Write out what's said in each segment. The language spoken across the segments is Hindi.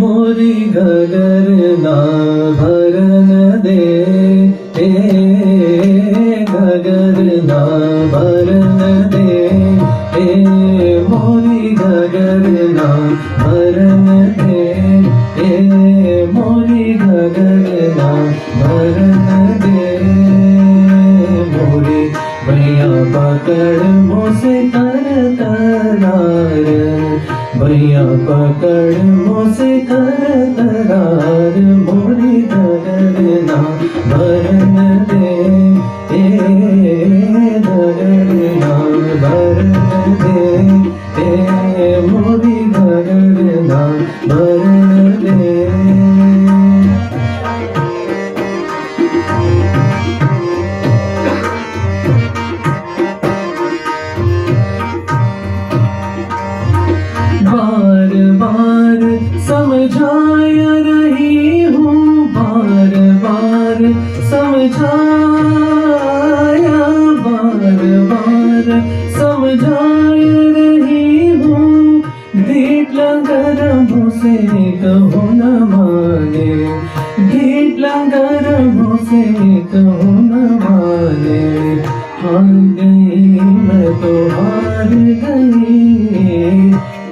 मोरी गगर ना भरन दे, गगर ना भरन दे, मोरी गगर ना भरन दे, मोरी गगर ना भरन दे। मोरी भैया पकड़ मोसे कर करार, भैया पकड़ मोसे कर करार, मोरी गगर ना भरन दे, गगर ना भरन दे, मोरी गगर ना भरन दे। बार बार समझाया रही हूँ, बार बार समझाया, बार बार समझाया रही हूँ। ढीठला गरमों से कहो न माने, ढीठला गरमों से कहो न माने। हार गई मैं तो हार गई,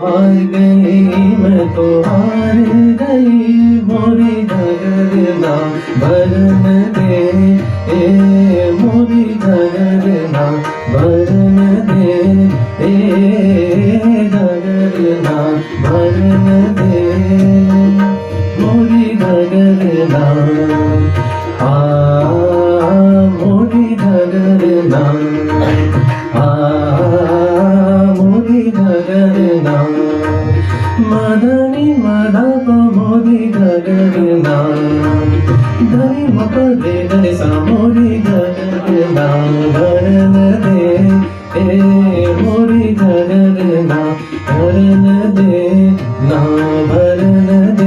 हार गई मैं तो हार गई, मोरी गगर ना भरन दे, मोरी गगर ना भरन दे, गगर ना भरन दे, मोरी गगर ना, मोरी गगर ना, मोरी गगर ना। मदनी मदप मोरी गगर ना, धनी मपदे गरे सा मोरी गगर ना भरन दे, मोरी गगर ना भरन दे, ना भरन